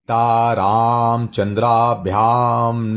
तारामचंद्राभ्याम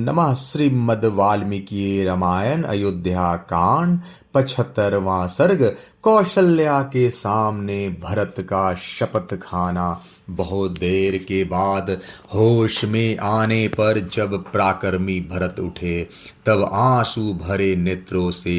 नमः। श्रीमद् वाल्मीकि रामायण अयोध्या कांड 75वां सर्ग। कौशल्या के सामने भरत का शपथ खाना। बहुत देर के बाद होश में आने पर जब पराक्रमी भरत उठे तब आंसू भरे नेत्रों से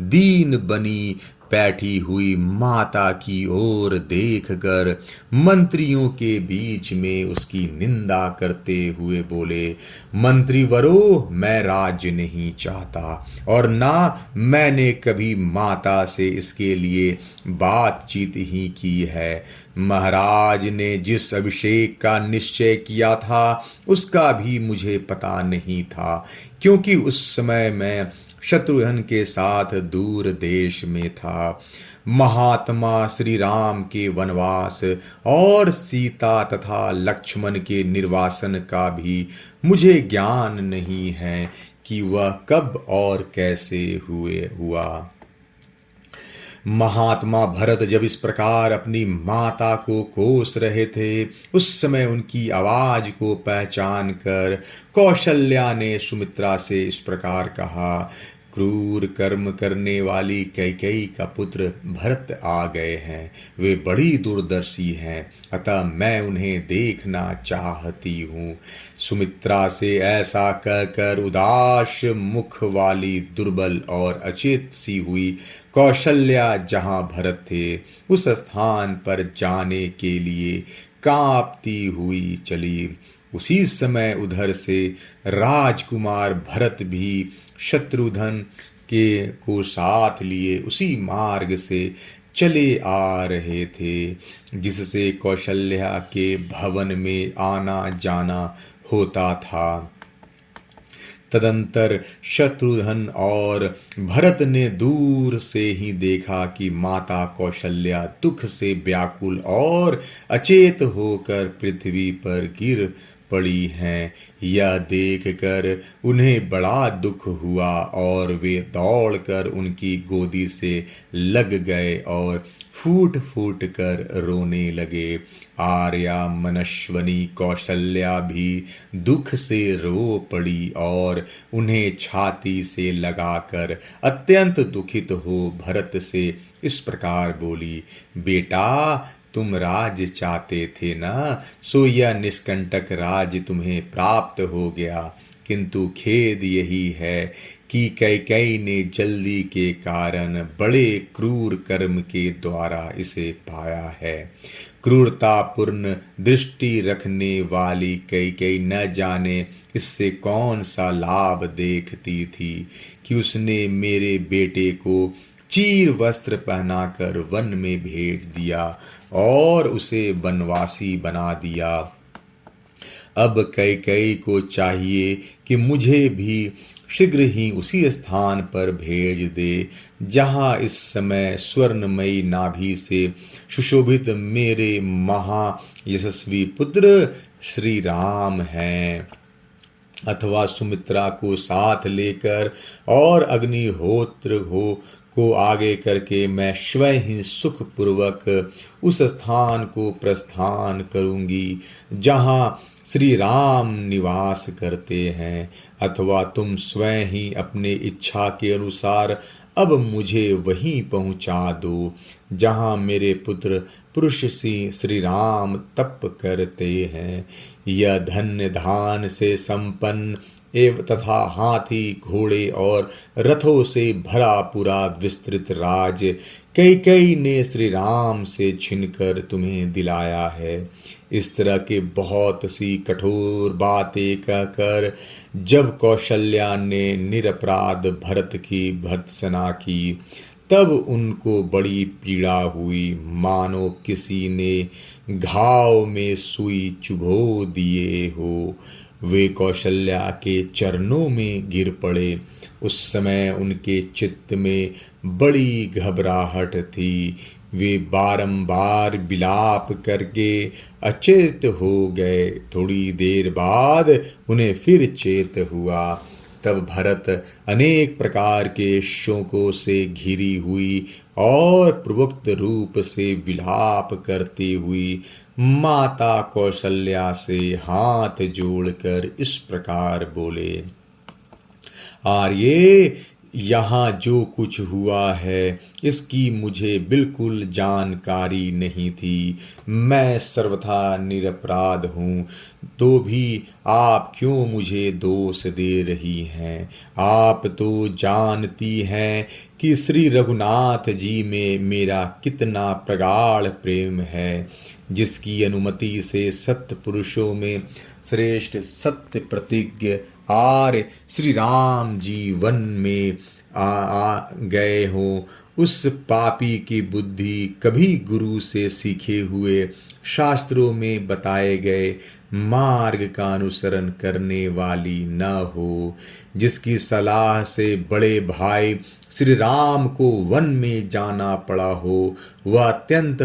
दीन बनी बैठी हुई माता की ओर देखकर मंत्रियों के बीच में उसकी निंदा करते हुए बोले, मंत्री वरो, मैं राज्य नहीं चाहता और ना मैंने कभी माता से इसके लिए बातचीत ही की है। महाराज ने जिस अभिषेक का निश्चय किया था उसका भी मुझे पता नहीं था, क्योंकि उस समय मैं शत्रुघ्न के साथ दूर देश में था। महात्मा श्री राम के वनवास और सीता तथा लक्ष्मण के निर्वासन का भी मुझे ज्ञान नहीं है कि वह कब और कैसे हुआ। महात्मा भरत जब इस प्रकार अपनी माता को कोस रहे थे उस समय उनकी आवाज को पहचान कर कौशल्या ने सुमित्रा से इस प्रकार कहा, क्रूर कर्म करने वाली कैकेयी का पुत्र भरत आ गए हैं। वे बड़ी दूरदर्शी हैं, अतः मैं उन्हें देखना चाहती हूँ। सुमित्रा से ऐसा कहकर उदास मुख वाली दुर्बल और अचेत सी हुई कौशल्या जहाँ भरत थे उस स्थान पर जाने के लिए कांपती हुई चली। उसी समय उधर से राजकुमार भरत भी शत्रुघ्न के को साथ लिए उसी मार्ग से चले आ रहे थे जिससे कौशल्या के भवन में आना जाना होता था। तदंतर शत्रुघ्न और भरत ने दूर से ही देखा कि माता कौशल्या दुख से व्याकुल और अचेत होकर पृथ्वी पर गिर पड़ी हैं। यह देखकर उन्हें बड़ा दुख हुआ और वे दौड़कर उनकी गोदी से लग गए और फूट फूट कर रोने लगे। आर्या मनस्वनी कौशल्या भी दुख से रो पड़ी और उन्हें छाती से लगाकर अत्यंत दुखित हो भरत से इस प्रकार बोली, बेटा तुम राज्य चाहते थे ना, सो यह निष्कंटक राज्य तुम्हें प्राप्त हो गया, किंतु खेद यही है कि कैकेयी ने जल्दी के कारण बड़े क्रूर कर्म के द्वारा इसे पाया है। क्रूरतापूर्ण दृष्टि रखने वाली कैकेयी न जाने इससे कौन सा लाभ देखती थी कि उसने मेरे बेटे को चीर वस्त्र पहनाकर वन में भेज दिया और उसे वनवासी बना दिया। अब कैकेयी को चाहिए कि मुझे भी शीघ्र ही उसी स्थान पर भेज दे जहाँ इस समय स्वर्णमयी नाभि से सुशोभित मेरे महा यशस्वी पुत्र श्री राम हैं, अथवा सुमित्रा को साथ लेकर और अग्निहोत्र को आगे करके मैं स्वयं ही सुख पूर्वक उस स्थान को प्रस्थान करूंगी जहाँ श्री राम निवास करते हैं, अथवा तुम स्वयं ही अपने इच्छा के अनुसार अब मुझे वहीं पहुंचा दो जहाँ मेरे पुत्र पुरुष श्री राम तप करते हैं। यह धन्य धान से संपन्न एवं तथा हाथी घोड़े और रथों से भरा पूरा विस्तृत राज कैकेयी ने श्री राम से छीनकर तुम्हें दिलाया है। इस तरह के बहुत सी कठोर बातें कहकर जब कौशल्या ने निरपराध भरत की भर्त्सना की तब उनको बड़ी पीड़ा हुई, मानो किसी ने घाव में सुई चुभो दिए हो। वे कौशल्या के चरणों में गिर पड़े। उस समय उनके चित्त में बड़ी घबराहट थी। वे बारंबार विलाप करके अचेत हो गए। थोड़ी देर बाद उन्हें फिर चेत हुआ। तब भरत अनेक प्रकार के शोकों से घिरी हुई और पूर्वोक्त रूप से विलाप करती हुई माता कौशल्या से हाथ जोड़कर इस प्रकार बोले, आर्ये, यहाँ जो कुछ हुआ है इसकी मुझे बिल्कुल जानकारी नहीं थी। मैं सर्वथा निरपराध हूँ, तो भी आप क्यों मुझे दोष दे रही हैं? आप तो जानती हैं कि श्री रघुनाथ जी में मेरा कितना प्रगाढ़ प्रेम है, जिसकी अनुमति से सत्य पुरुषों में श्रेष्ठ सत्य प्रतिज्ञ आर्य श्री राम जी वन में आ गए हो। उस पापी की बुद्धि कभी गुरु से सीखे हुए शास्त्रों में बताए गए मार्ग का अनुसरण करने वाली न हो, जिसकी सलाह से बड़े भाई श्री राम को वन में जाना पड़ा हो, वह अत्यंत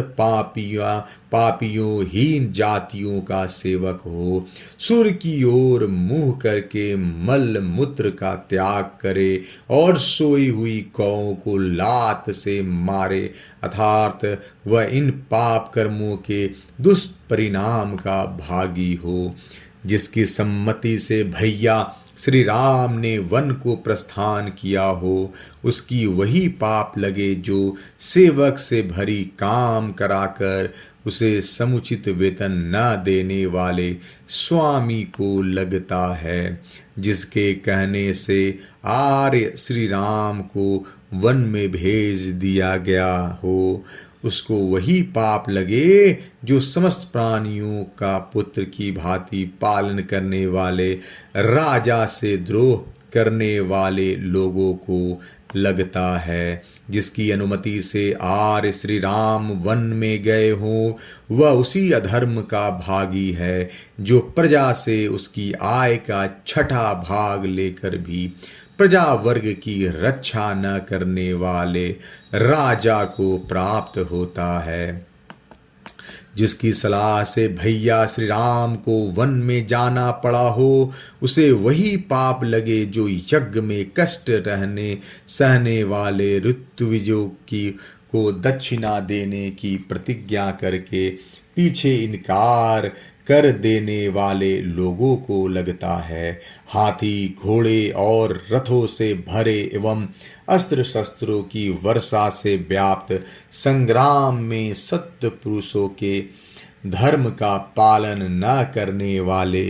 पापियों हीन जातियों का सेवक हो, सूर्य की ओर मुंह करके मल मूत्र का त्याग करे और सोई हुई गौओं को लात से मारे, अर्थात वह इन पाप कर्मों के दुष्परिणाम का भागी हो, जिसकी सम्मति से भैया श्री राम ने वन को प्रस्थान किया हो, उसकी वही पाप लगे जो सेवक से भरी काम कराकर उसे समुचित वेतन न देने वाले स्वामी को लगता है, जिसके कहने से आर्य श्री राम को वन में भेज दिया गया हो, उसको वही पाप लगे जो समस्त प्राणियों का पुत्र की भांति पालन करने वाले राजा से द्रोह करने वाले लोगों को लगता है, जिसकी अनुमति से आर्य श्री राम वन में गए हों, वह उसी अधर्म का भागी है जो प्रजा से उसकी आय का छठा भाग लेकर भी प्रजा वर्ग की रक्षा न करने वाले राजा को प्राप्त होता है, जिसकी सलाह से भैया श्री राम को वन में जाना पड़ा हो, उसे वही पाप लगे जो यज्ञ में कष्ट सहने वाले ऋत्विजों को दक्षिणा देने की प्रतिज्ञा करके पीछे इनकार कर देने वाले लोगों को लगता है। हाथी घोड़े और रथों से भरे एवं अस्त्र शस्त्रों की वर्षा से व्याप्त संग्राम में सत्य पुरुषों के धर्म का पालन न करने वाले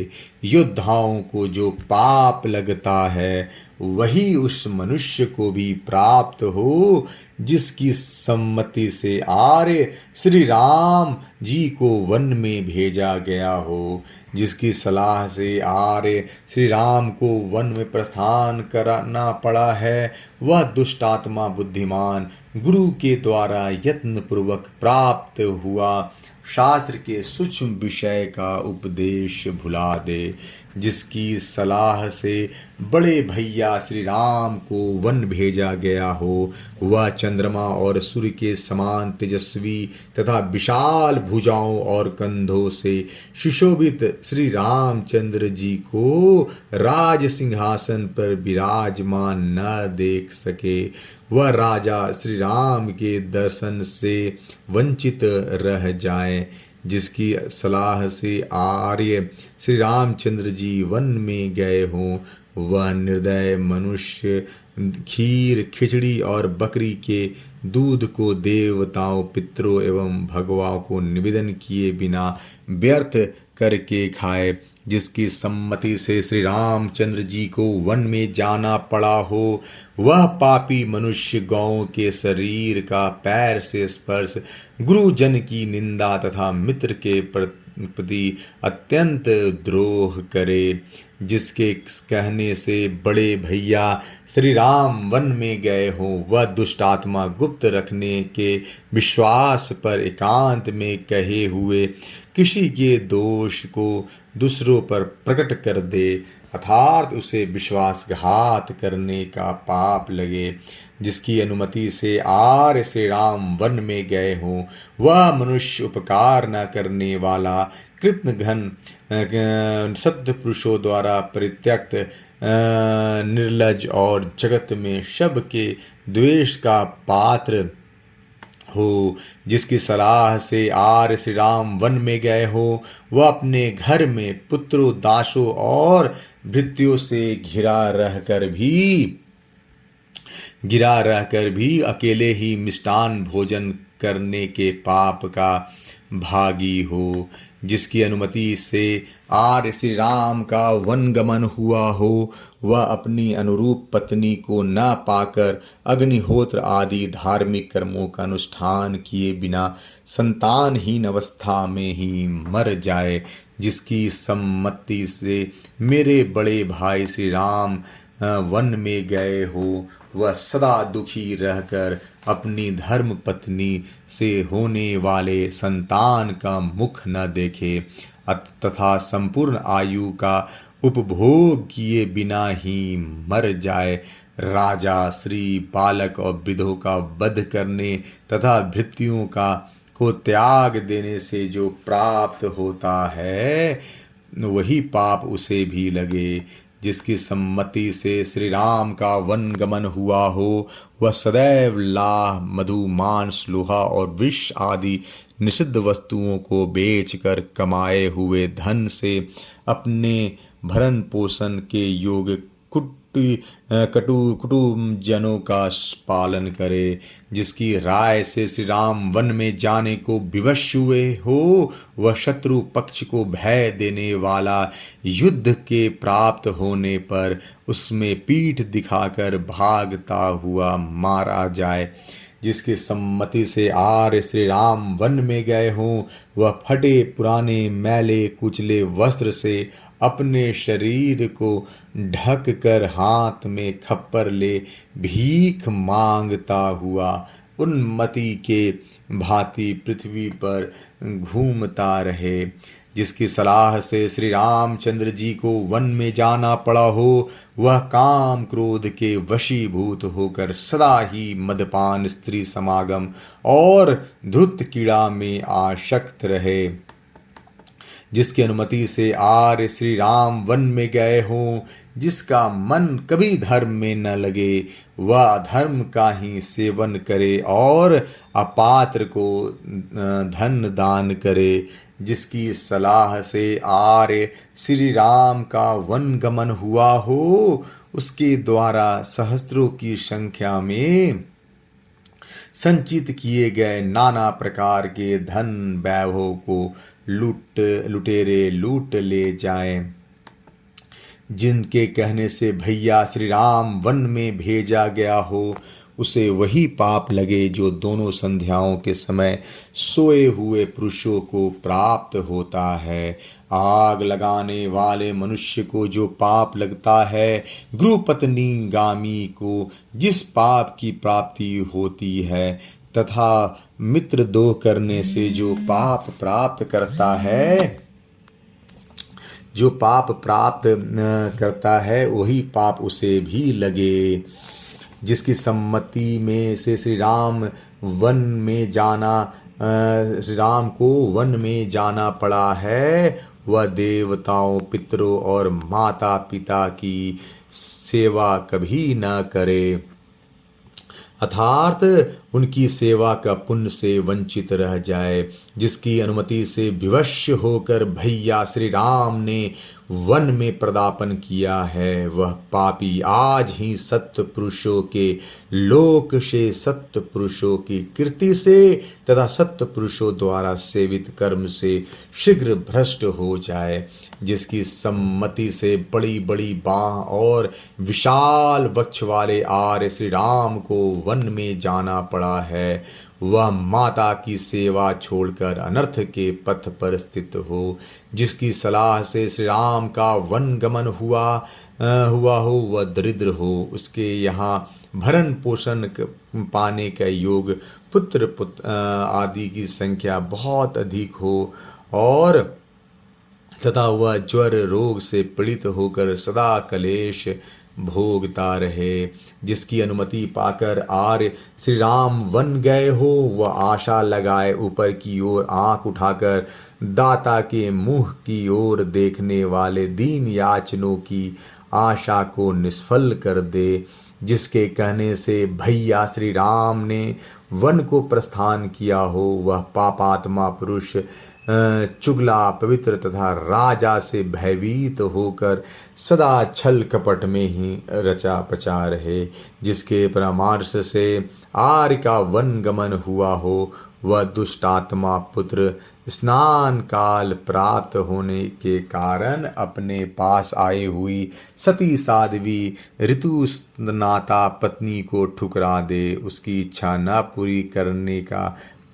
योद्धाओं को जो पाप लगता है, वही उस मनुष्य को भी प्राप्त हो जिसकी सम्मति से आर्य श्री राम जी को वन में भेजा गया हो, जिसकी सलाह से आर्य श्री राम को वन में प्रस्थान करना पड़ा है, वह दुष्टात्मा बुद्धिमान गुरु के द्वारा यत्न पूर्वक प्राप्त हुआ शास्त्र के सूक्ष्म विषय का उपदेश भुला दे, जिसकी सलाह से बड़े भैया श्री राम को वन भेजा गया हो, वह चंद्रमा और सूर्य के समान तेजस्वी तथा विशाल भुजाओं और कंधों से सुशोभित श्री रामचंद्र जी को राज सिंहासन पर विराजमान न देख सके, वह राजा श्री राम के दर्शन से वंचित रह जाए, जिसकी सलाह से आर्य श्री रामचंद्र जी वन में गए हों, वह निर्दय मनुष्य खीर खिचड़ी और बकरी के दूध को देवताओं पितरों एवं भगवाओं को निवेदन किए बिना व्यर्थ करके खाए, जिसकी सम्मति से श्री रामचंद्र जी को वन में जाना पड़ा हो, वह पापी मनुष्य गौओं के शरीर का पैर से स्पर्श, गुरुजन की निंदा तथा मित्र के प्रति अत्यंत द्रोह करे, जिसके कहने से बड़े भैया श्री राम वन में गए हों, वह दुष्टात्मा गुप्त रखने के विश्वास पर एकांत में कहे हुए किसी के दोष को दूसरों पर प्रकट कर दे, अर्थात उसे विश्वासघात करने का पाप लगे, जिसकी अनुमति से आर्य श्री राम वन में गए हों, वह मनुष्य उपकार न करने वाला कृत्न घन सत्य पुरुषों द्वारा परित्यक्त निर्लज और जगत में शब के द्वेष का पात्र हो, जिसकी सलाह से आर्य श्री राम वन में गए हो, वह अपने घर में पुत्रों, दासों और भृत्यों से घिरा रहकर भी अकेले ही मिष्टान भोजन करने के पाप का भागी हो, जिसकी अनुमति से आर्य श्री राम का वनगमन हुआ हो, वह अपनी अनुरूप पत्नी को न पाकर अग्निहोत्र आदि धार्मिक कर्मों का अनुष्ठान किए बिना संतानहीन अवस्था में ही मर जाए, जिसकी सम्मति से मेरे बड़े भाई श्री राम वन में गए हो, वह सदा दुखी रहकर अपनी धर्म पत्नी से होने वाले संतान का मुख न देखे तथा संपूर्ण आयु का उपभोग किए बिना ही मर जाए। राजा श्री बालक और वृद्धों का वध करने तथा भृत्यों को त्याग देने से जो प्राप्त होता है, वही पाप उसे भी लगे। जिसकी सम्मति से श्री राम का वन गमन हुआ हो, वह सदैव लाह, मधु, मांस, लोहा और विष आदि निषिद्ध वस्तुओं को बेचकर कमाए हुए धन से अपने भरण पोषण के योग कुटुंबजनों का पालन करे। जिसकी राय से श्री राम वन में जाने को विवश हुए हो, वह शत्रु पक्ष को भय देने वाला युद्ध के प्राप्त होने पर उसमें पीठ दिखाकर भागता हुआ मारा जाए। जिसकी सम्मति से आर्य श्री राम वन में गए हों, वह फटे पुराने मैले कुचले वस्त्र से अपने शरीर को ढक कर हाथ में खप्पर ले भीख मांगता हुआ उन्मत्ति के भांति पृथ्वी पर घूमता रहे। जिसकी सलाह से श्री रामचंद्र जी को वन में जाना पड़ा हो, वह काम क्रोध के वशीभूत होकर सदा ही मदपान, स्त्री समागम और धुत कीड़ा में आसक्त रहे। जिसकी अनुमति से आर्य श्री राम वन में गए हों, जिसका मन कभी धर्म में न लगे, वह अधर्म का ही सेवन करे और अपात्र को धन दान करे। जिसकी सलाह से आर्य श्री राम का वन गमन हुआ हो, उसके द्वारा सहस्त्रों की संख्या में संचित किए गए नाना प्रकार के धन वैभव को लुटेरे लूट ले जाएं। जिनके कहने से भैया श्री राम वन में भेजा गया हो, उसे वही पाप लगे जो दोनों संध्याओं के समय सोए हुए पुरुषों को प्राप्त होता है। आग लगाने वाले मनुष्य को जो पाप लगता है, गृहपत्नी गामी को जिस पाप की प्राप्ति होती है, तथा मित्र दोह करने से जो पाप प्राप्त करता है, वही पाप उसे भी लगे। जिसकी सम्मति में से श्री राम को वन में जाना पड़ा है, वह देवताओं, पितरों और माता पिता की सेवा कभी न करे, अर्थात उनकी सेवा का पुण्य से वंचित रह जाए। जिसकी अनुमति से विवश होकर भैया श्री राम ने वन में प्रदापन किया है, वह पापी आज ही सत्य पुरुषों के लोक से, सत्य पुरुषों की कीर्ति से तथा सत्य पुरुषों द्वारा सेवित कर्म से शीघ्र भ्रष्ट हो जाए। जिसकी सम्मति से बड़ी बड़ी बाह और विशाल वक्ष वाले आर्य श्री राम को वन में जाना पड़ा है, वह माता की सेवा छोड़कर अनर्थ के पथ पर स्थित हो। जिसकी सलाह से श्री राम का वन गमन हुआ हो, वह दरिद्र हो, उसके यहाँ भरण पोषण पाने का योग, पुत्र आदि की संख्या बहुत अधिक हो, तथा वह ज्वर रोग से पीड़ित होकर सदा कलेश भोगता रहे। जिसकी अनुमति पाकर आर्य श्री राम वन गए हो, वह आशा लगाए ऊपर की ओर आंख उठाकर दाता के मुंह की ओर देखने वाले दीन याचनों की आशा को निष्फल कर दे। जिसके कहने से भैया श्री राम ने वन को प्रस्थान किया हो, वह पापात्मा पुरुष चुगला पवित्र तथा राजा से भयभीत होकर सदा छल कपट में ही रचा पचा रहे। जिसके परामर्श से आर्य का वन गमन हुआ हो, वह दुष्टात्मा पुत्र स्नान काल प्राप्त होने के कारण अपने पास आई हुई सती साध्वी ऋतुस्नाता पत्नी को ठुकरा दे, उसकी इच्छा न पूरी करने का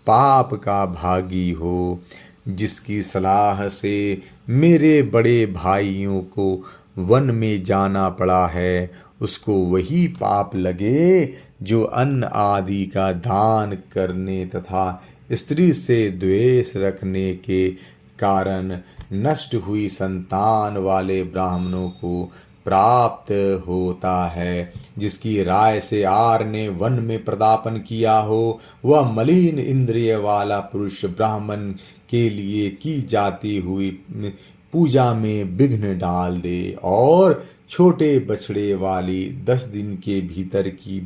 पाप का भागी हो। जिसकी सलाह से मेरे बड़े भाइयों को वन में जाना पड़ा है, उसको वही पाप लगे जो अन्न आदि का दान करने तथा स्त्री से द्वेष रखने के कारण नष्ट हुई संतान वाले ब्राह्मणों को प्राप्त होता है। जिसकी राय से आर ने वन में प्रदापन किया हो, वह मलिन इंद्रिय वाला पुरुष ब्राह्मण के लिए की जाती हुई पूजा में विघ्न डाल दे और छोटे बछड़े वाली 10 दिन के भीतर की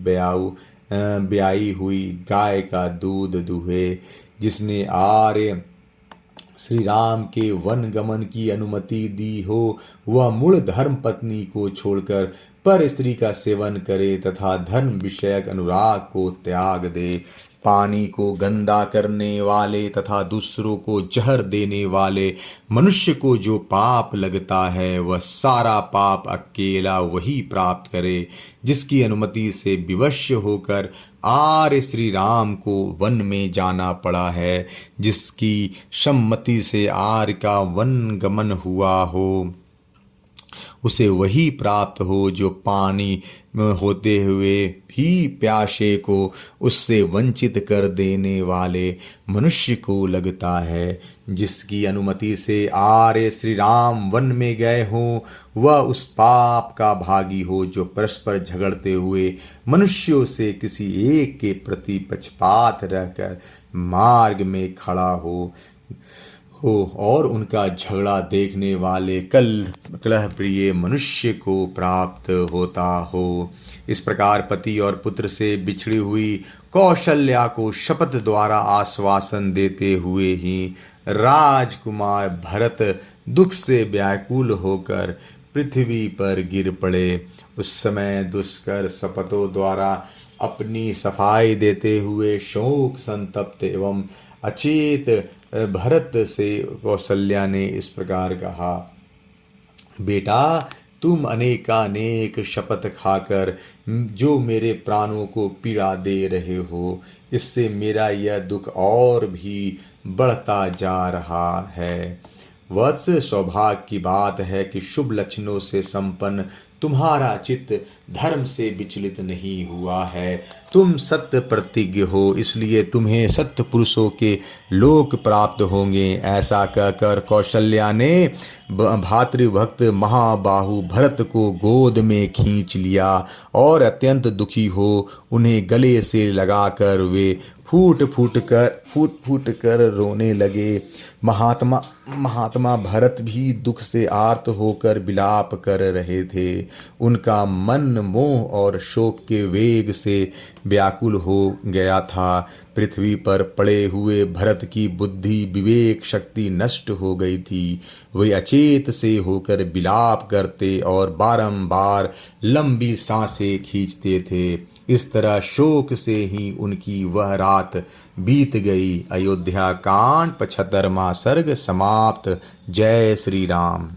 ब्याई हुई गाय का दूध दुहे। जिसने आर्य श्री राम के वन गमन की अनुमति दी हो, वह मूल धर्म पत्नी को छोड़कर पर स्त्री का सेवन करे तथा धर्म विषयक अनुराग को त्याग दे। पानी को गंदा करने वाले तथा दूसरों को जहर देने वाले मनुष्य को जो पाप लगता है, वह सारा पाप अकेला वही प्राप्त करे। जिसकी अनुमति से विवश होकर आर्य श्री राम को वन में जाना पड़ा है, जिसकी सम्मति से आर्य का वन गमन हुआ हो, उसे वही प्राप्त हो जो पानी में होते हुए भी प्यासे को उससे वंचित कर देने वाले मनुष्य को लगता है। जिसकी अनुमति से आर्य श्री राम वन में गए हों, वह उस पाप का भागी हो जो परस्पर झगड़ते हुए मनुष्यों से किसी एक के प्रति पक्षपात रहकर मार्ग में खड़ा हो और उनका झगड़ा देखने वाले कलह प्रिय मनुष्य को प्राप्त होता हो। इस प्रकार पति और पुत्र से बिछड़ी हुई कौशल्या को शपथ द्वारा आश्वासन देते हुए ही राजकुमार भरत दुख से व्याकुल होकर पृथ्वी पर गिर पड़े। उस समय दुष्कर शपथों द्वारा अपनी सफाई देते हुए शोक संतप्त एवं अचेत भरत से कौशल्या ने इस प्रकार कहा, बेटा, तुम अनेकानेक शपथ खाकर जो मेरे प्राणों को पीड़ा दे रहे हो, इससे मेरा यह दुख और भी बढ़ता जा रहा है। वत्स, सौभाग्य की बात है कि शुभ लक्षणों से संपन्न तुम्हारा चित्त धर्म से विचलित नहीं हुआ है। तुम सत्य प्रतिज्ञ हो, इसलिए तुम्हें सत्य पुरुषों के लोक प्राप्त होंगे। ऐसा कहकर कौशल्या ने भातृभक्त महाबाहु भरत को गोद में खींच लिया और अत्यंत दुखी हो उन्हें गले से लगाकर वे फूट फूट कर रोने लगे। महात्मा भरत भी दुख से आर्त होकर विलाप कर रहे थे। उनका मन मोह और शोक के वेग से व्याकुल हो गया था। पृथ्वी पर पड़े हुए भरत की बुद्धि विवेक शक्ति नष्ट हो गई थी। वे अचेत से होकर विलाप करते और बारंबार लंबी सांसें खींचते थे। इस तरह शोक से ही उनकी वह रात बीत गई। अयोध्या कांड 75वां सर्ग समाप्त। जय श्री राम।